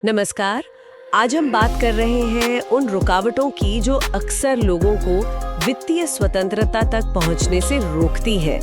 नमस्कार। आज हम बात कर रहे हैं उन रुकावटों की जो अक्सर लोगों को वित्तीय स्वतंत्रता तक पहुंचने से रोकती है।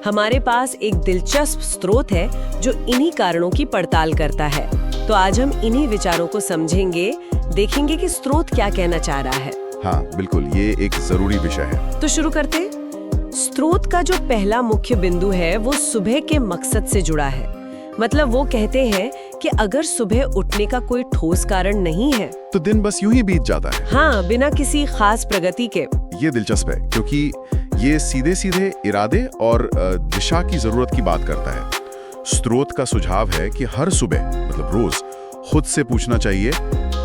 हमारे पास एक दिलचस्प स्रोत है जो इन्हीं कारणों की पड़ताल करता है। तो आज हम इन्हीं विचारों को समझेंगे, देखेंगे कि स्रोत क्या कहना चाह रहा है। हाँ बिल्कुल, ये एक जरूरी विषय है। तो शुरू करते हैं। स्रोत का जो पहला मुख्य बिंदु है वो सुबह के मकसद से जुड़ा है। मतलब वो कहते हैं कि अगर सुबह उठने का कोई ठोस कारण नहीं है तो दिन बस यूं ही बीत जाता है। हाँ, बिना किसी खास प्रगति के। ये दिलचस्प है क्योंकि ये सीधे सीधे इरादे और दिशा की जरूरत की बात करता है। स्रोत का सुझाव है कि हर सुबह मतलब रोज खुद से पूछना चाहिए,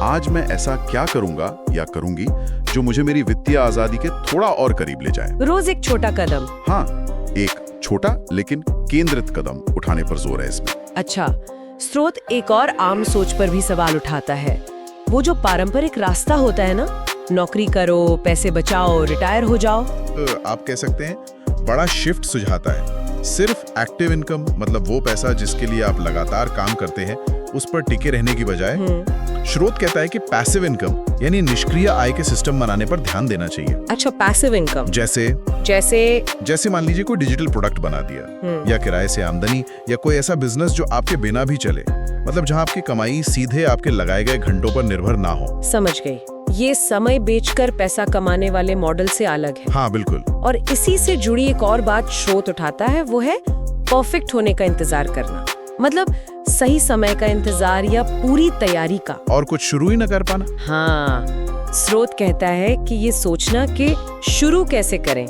आज मैं ऐसा क्या करूंगा या करूंगी जो मुझे मेरी वित्तीय आजादी के थोड़ा और करीब ले जाए। रोज एक छोटा कदम। हाँ, एक छोटा लेकिन केंद्रित कदम उठाने पर जोर है इसमें। अच्छा, स्रोत एक और आम सोच पर भी सवाल उठाता है। वो जो पारंपरिक रास्ता होता है ना, नौकरी करो, पैसे बचाओ, रिटायर हो जाओ। आप कह सकते हैं बड़ा शिफ्ट सुझाता है। सिर्फ एक्टिव इनकम मतलब वो पैसा जिसके लिए आप लगातार काम करते हैं उस पर टिके रहने की बजाय स्रोत कहता है कि पैसिव इनकम यानी निष्क्रिय आय के सिस्टम बनाने पर ध्यान देना चाहिए। अच्छा, पैसिव इनकम जैसे जैसे मान लीजिए कोई डिजिटल प्रोडक्ट बना दिया या किराए से आमदनी या कोई ऐसा बिजनेस जो आपके बिना भी चले, मतलब जहां आपकी कमाई सीधे आपके लगाए गए घंटों पर निर्भर ना हो। समझ गई। ये समय बेचकर पैसा कमाने वाले मॉडल से अलग है। हाँ बिल्कुल। और इसी से जुड़ी एक और बात स्रोत उठाता है, वो है परफेक्ट होने का इंतजार करना। मतलब सही समय का इंतजार या पूरी तैयारी का, और कुछ शुरू ही न कर पाना। हाँ, स्रोत कहता है कि ये सोचना कि शुरू कैसे करें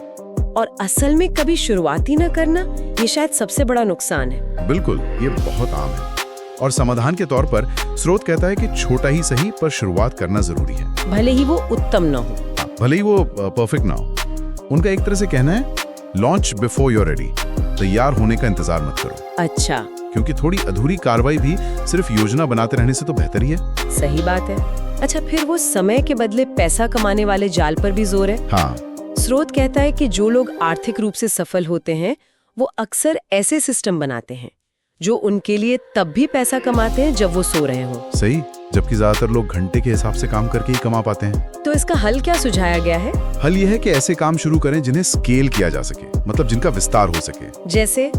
और असल में कभी शुरुआत ही न करना, ये शायद सबसे बड़ा नुकसान है। बिल्कुल, ये बहुत आम है। और समाधान के तौर पर स्रोत कहता है कि छोटा ही सही पर शुरुआत करना जरूरी है, भले ही वो उत्तम न हो। भले ही वो परफेक्ट ना हो। उनका एक तरह से कहना है, launch before you are ready. तैयार होने का इंतजार मत करो। अच्छा, क्योंकि थोड़ी अधूरी कार्रवाई भी सिर्फ योजना बनाते रहने से तो बेहतर ही है। सही बात है। अच्छा, फिर वो समय के बदले पैसा कमाने वाले जाल पर भी जोर है। हाँ, स्रोत कहता है कि जो लोग आर्थिक रूप से सफल होते हैं वो अक्सर ऐसे सिस्टम बनाते हैं जो उनके लिए तब भी पैसा कमाते हैं जब वो सो रहे हों। सही, जबकि ज्यादातर लोग घंटे के हिसाब से काम करके ही कमा पाते हैं। तो इसका हल क्या सुझाया गया है? हल यह है कि ऐसे काम शुरू करें जिन्हें स्केल किया जा सके, मतलब जिनका विस्तार हो सके। जैसे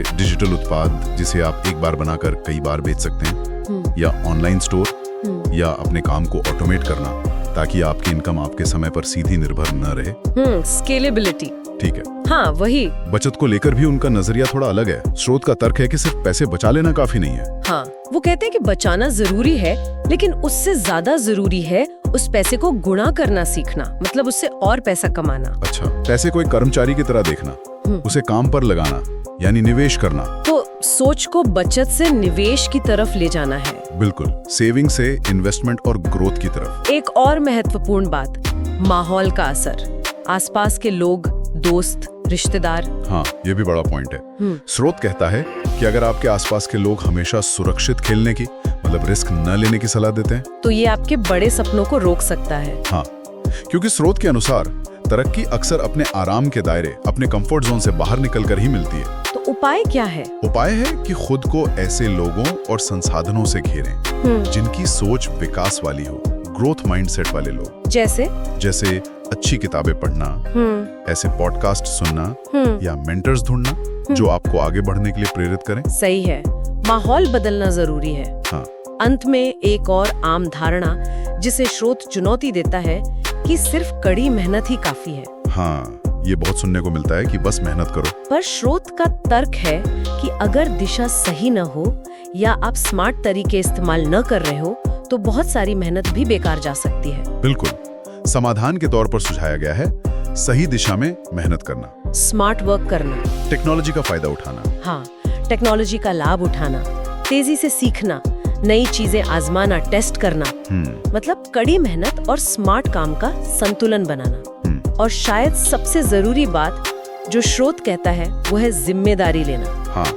डिजिटल उत्पाद जिसे आप एक बार बनाकर कई बार बेच सकते हैं, या ऑनलाइन स्टोर, या अपने काम को ऑटोमेट करना ताकि आपकी इनकम आपके समय पर सीधी निर्भर न रहे। स्केलेबिलिटी। ठीक है। हाँ, वही। बचत को लेकर भी उनका नजरिया थोड़ा अलग है। स्रोत का तर्क है कि सिर्फ पैसे बचा लेना काफी नहीं है। हाँ, वो कहते हैं कि बचाना जरूरी है, लेकिन उससे ज्यादा जरूरी है उस पैसे को गुणा करना सीखना, मतलब उससे और पैसा कमाना। अच्छा, पैसे को एक कर्मचारी की तरह देखना, उसे काम पर लगाना यानी निवेश करना। तो सोच को बचत से निवेश की तरफ ले जाना है। बिल्कुल, सेविंग से इन्वेस्टमेंट और ग्रोथ की तरफ। एक और महत्वपूर्ण बात, माहौल का असर। आसपास के लोग, दोस्त, रिश्तेदार। हाँ, ये भी बड़ा पॉइंट है। स्रोत कहता है कि अगर आपके आसपास के लोग हमेशा सुरक्षित खेलने की मतलब रिस्क न लेने की सलाह देते हैं तो ये आपके बड़े सपनों को रोक सकता है। हाँ, क्योंकि स्रोत के अनुसार तरक्की अक्सर अपने आराम के दायरे, अपने कंफर्ट जोन से बाहर निकलकर ही मिलती है। तो उपाय क्या है? उपाय है कि खुद को ऐसे लोगों और संसाधनों से घेरें जिनकी सोच विकास वाली हो, ग्रोथ माइंडसेट वाले लोग। जैसे अच्छी किताबें पढ़ना, ऐसे पॉडकास्ट सुनना या मेंटर्स ढूंढना जो आपको आगे बढ़ने के लिए प्रेरित करें। सही है, माहौल बदलना जरूरी है। हाँ। अंत में एक और आम धारणा जिसे स्रोत चुनौती देता है कि सिर्फ कड़ी मेहनत ही काफी है। हाँ, ये बहुत सुनने को मिलता है कि बस मेहनत करो। पर स्रोत का तर्क है कि अगर दिशा सही न हो या आप स्मार्ट तरीके इस्तेमाल न कर रहे हो तो बहुत सारी मेहनत भी बेकार जा सकती है। बिल्कुल, समाधान के तौर पर सुझाया गया है सही दिशा में मेहनत करना, स्मार्ट वर्क करना, टेक्नोलॉजी का फायदा उठाना। हाँ, टेक्नोलॉजी का लाभ उठाना, तेजी से सीखना, नई चीजें आजमाना, टेस्ट करना। मतलब कड़ी मेहनत और स्मार्ट काम का संतुलन बनाना। और शायद सबसे जरूरी बात जो स्रोत कहता है वो है जिम्मेदारी लेना। हाँ,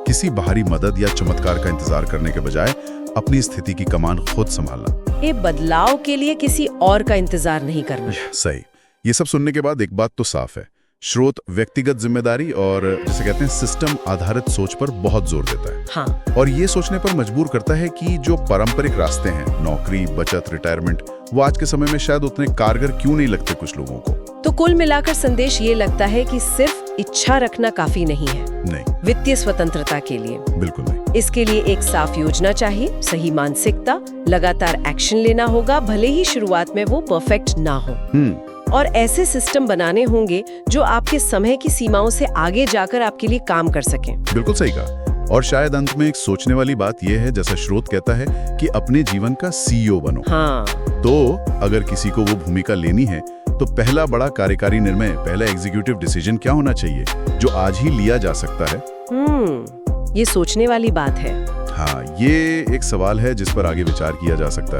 किसी बाहरी मदद या चमत्कार का इंतजार करने के बजाय अपनी स्थिति की कमान खुद संभालना। ये बदलाव के लिए किसी और का इंतजार नहीं करना। सही। ये सब सुनने के बाद एक बात तो साफ है, स्रोत व्यक्तिगत जिम्मेदारी और जिसे कहते हैं सिस्टम आधारित सोच पर बहुत जोर देता है। हाँ। और ये सोचने पर मजबूर करता है कि जो पारंपरिक रास्ते हैं, नौकरी, बचत, रिटायरमेंट, वो आज के समय में शायद उतने कारगर क्यों नहीं लगते कुछ लोगों को। तो कुल मिलाकर संदेश ये लगता है कि सिर्फ इच्छा रखना काफी नहीं है नहीं, वित्तीय स्वतंत्रता के लिए। बिल्कुल नहीं। इसके लिए एक साफ योजना चाहिए, सही मानसिकता, लगातार एक्शन लेना होगा, भले ही शुरुआत में वो परफेक्ट ना हो। और ऐसे सिस्टम बनाने होंगे जो आपके समय की सीमाओं से आगे जाकर आपके लिए काम कर सकें। बिल्कुल सही कहा। और शायद अंत में एक सोचने वाली बात यह है, जैसा स्रोत कहता है, कि अपने जीवन का सीईओ बनो। हाँ। तो अगर किसी को वो भूमिका लेनी है तो पहला बड़ा कार्यकारी निर्णय, पहला एग्जीक्यूटिव डिसीजन क्या होना चाहिए जो आज ही लिया जा सकता है? ये सोचने वाली बात है। हाँ, ये एक सवाल है जिस पर आगे विचार किया जा सकता है।